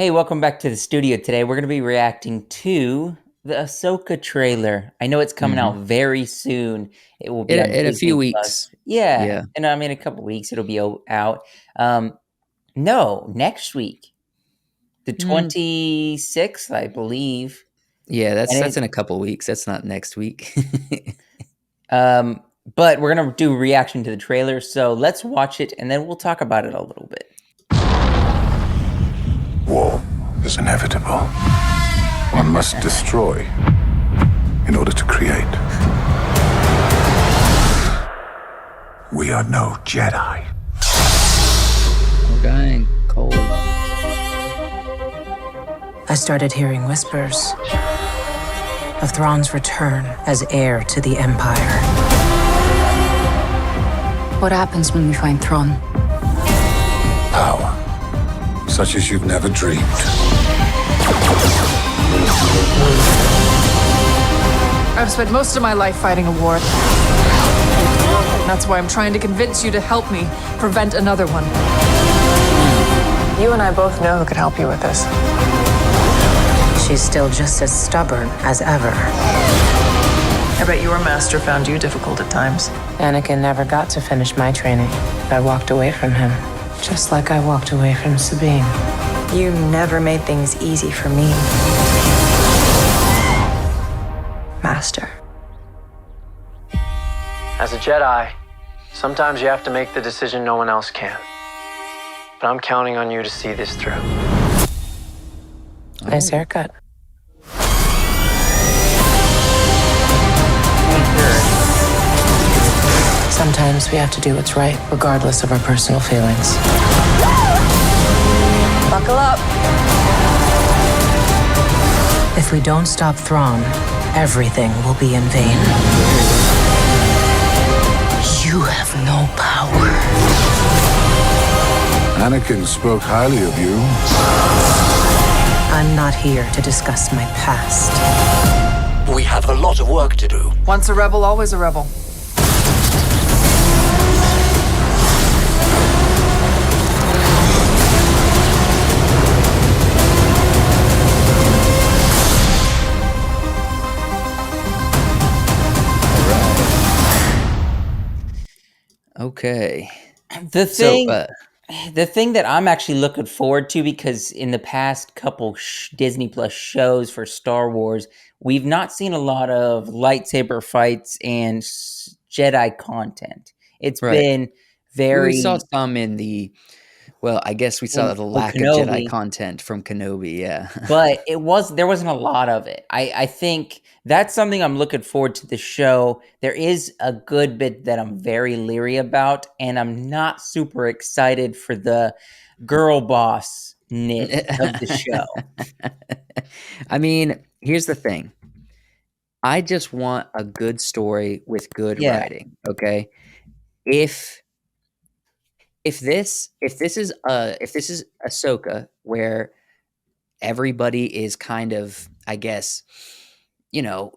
Hey, welcome back to the studio today. We're going to be reacting to the Ahsoka trailer. I know it's coming out Mhm. very soon. It will be on In a few Disney weeks. Plus. Yeah, Yeah. and in a couple weeks it'll be out. Um, no, next week, the Mm. 26th, I believe. Yeah, And that's in a couple weeks. That's not next week. um, but we're gonna do a reaction to the trailer. So let's watch it, and then we'll talk about it a little bit. War is inevitable. One must destroy in order to create. We are no Jedi. We're dying cold. I started hearing whispers of Thrawn's return as heir to the Empire. What happens when we find Thrawn? Power, such as you've never dreamed. I've spent most of my life fighting a war. That's why I'm trying to convince you to help me prevent another one. You and I both know who could help you with this. She's still just as stubborn as ever. I bet your master found you difficult at times. Anakin never got to finish my training. I walked away from him, just like I walked away from Sabine. You never made things easy for me, Master. As a Jedi, sometimes you have to make the decision no one else can. But I'm counting on you to see this through. Nice haircut. Sometimes we have to do what's right, regardless of our personal feelings. Buckle up. If we don't stop Thrawn, everything will be in vain. You have no power. Anakin spoke highly of you. I'm not here to discuss my past. We have a lot of work to do. Once a rebel, always a rebel. Okay. The So, thing The thing that I'm actually looking forward to, because in the past couple Disney Plus shows for Star Wars, we've not seen a lot of lightsaber fights and Jedi content. It's right. been We saw very some in I guess we saw the from lack of Jedi Kenobi, content from Kenobi, yeah. but there wasn't a lot of it. I think that's something I'm looking forward to the show. There is a good bit that I'm very leery about, and I'm not super excited for the girl boss knit of the show. I mean, here's the thing. I just want a good story with good Yeah. writing, okay? If if this is Ahsoka, where everybody is kind of, I guess, you know,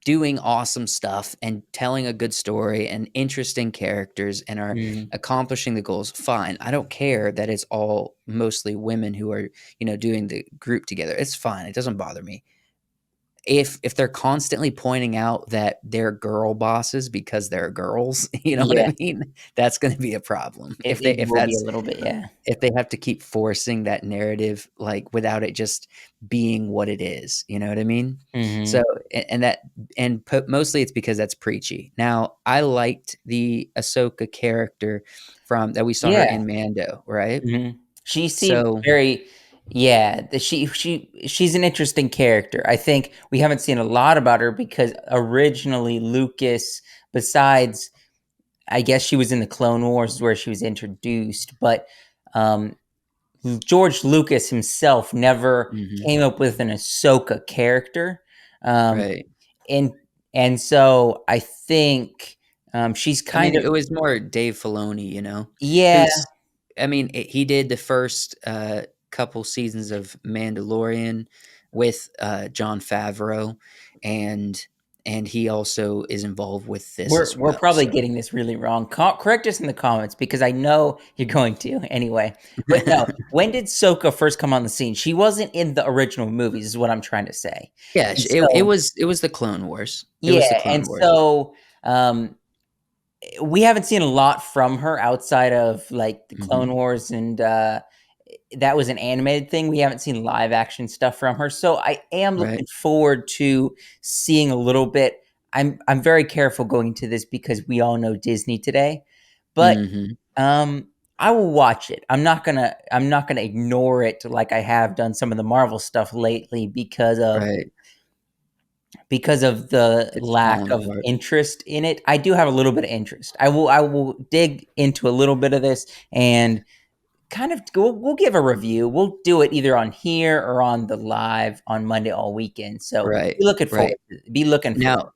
doing awesome stuff and telling a good story and interesting characters and are Mhm. accomplishing the goals, fine. I don't care that it's all mostly women who are, doing the group together. It's fine. It doesn't bother me. If they're constantly pointing out that they're girl bosses because they're girls, you know what Yeah, I mean? That's gonna be a problem. it will be a little bit, yeah. If they have to keep forcing that narrative, like, without it just being what it is, you know what I mean? So, Mhm. and that mostly it's because that's preachy. Now, I liked the Ahsoka character from that we saw her Yeah. in Mando, right? Mhm. She seemed So very yeah, she's an interesting character. I think we haven't seen a lot about her because originally Lucas, besides I guess she was in the Clone Wars where she was introduced, but, um, George Lucas himself never mhm, came up with an Ahsoka character, um, right. and so I think, she's I mean, kind of it was more Dave Filoni, yeah, who's I mean, he did the first, couple seasons of Mandalorian with, Jon Favreau, and and he also is involved with this We're as we're well. probably So getting this really wrong. Correct us in the comments because I know you're going to anyway. But no, when did Soka first come on the scene? She wasn't in the original movies, is what I'm trying to say. yeah, And so it was the Clone Wars. It was the yeah, Clone and Wars. so we haven't seen a lot from her outside of like the Clone Mhm. Wars, and that was an animated thing. We haven't seen live action stuff from her, so I am Right. looking forward to seeing a little bit. I'm very careful going into this because we all know Disney today, but Mhm. um, I will watch it. I'm not gonna ignore it like I have done some of the Marvel stuff lately Right. because of the It's lack falling of apart. interest in it. I do have a little bit of interest. I will dig into a little bit of this and kind of we'll give a review. We'll do it either on here or on the live on Monday all weekend. So Right. Right. be looking for Now,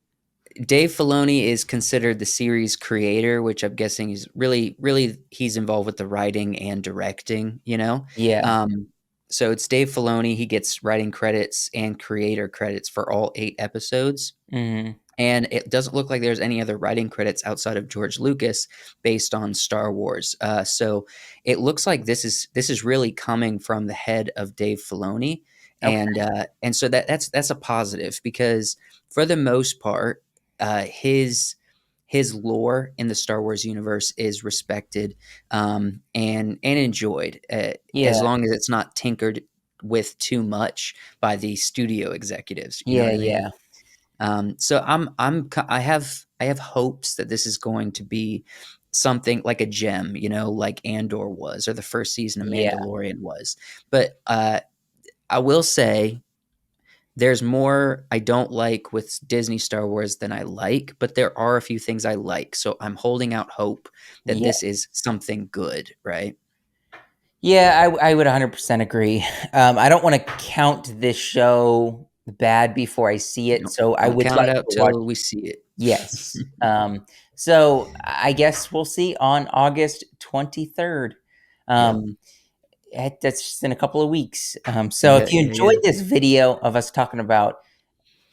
Dave Filoni is considered the series creator, which I'm guessing is really he's involved with the writing and directing, you know? it. Yeah. Um, so it's Dave Filoni. He gets writing credits and creator credits for all 8 episodes. Mhm. And it doesn't look like there's any other writing credits outside of George Lucas based on Star Wars. So it looks like this is really coming from the head of Dave Filoni, Okay. and so that's a positive because for the most part, his lore in the Star Wars universe is respected, and enjoyed, as Yeah. long as it's not tinkered with too much by the studio executives. You know Yeah, what I mean? yeah. So I have hopes that this is going to be something like a gem, like Andor was, or the first season of Yeah. Mandalorian was. But I will say there's more I don't like with Disney Star Wars than I like, but there are a few things I like. So I'm holding out hope that Yeah. this is something good, right? Yeah, I would 100% agree. I don't wanna count this show bad before I see it, Don't, so I don't would count like it to out watch. till we see it. Yes. So I guess we'll see on August 23rd. Yep. Um, that's just in a couple of weeks. So if Yeah, you yeah, yeah. enjoyed this video of us talking about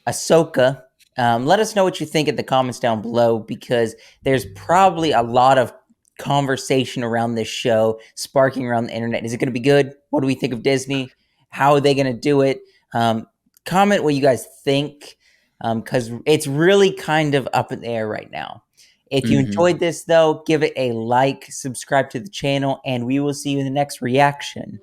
Ahsoka, let us know what you think in the comments down below because there's probably a lot of conversation around this show sparking around the internet. Is it going to be good? What do we think of Disney? How are they going to do it? Um, Comment what you guys think because it's really kind of up in the air right now. If you Hmm. enjoyed this, though, give it a like, subscribe to the channel, and we will see you in the next reaction.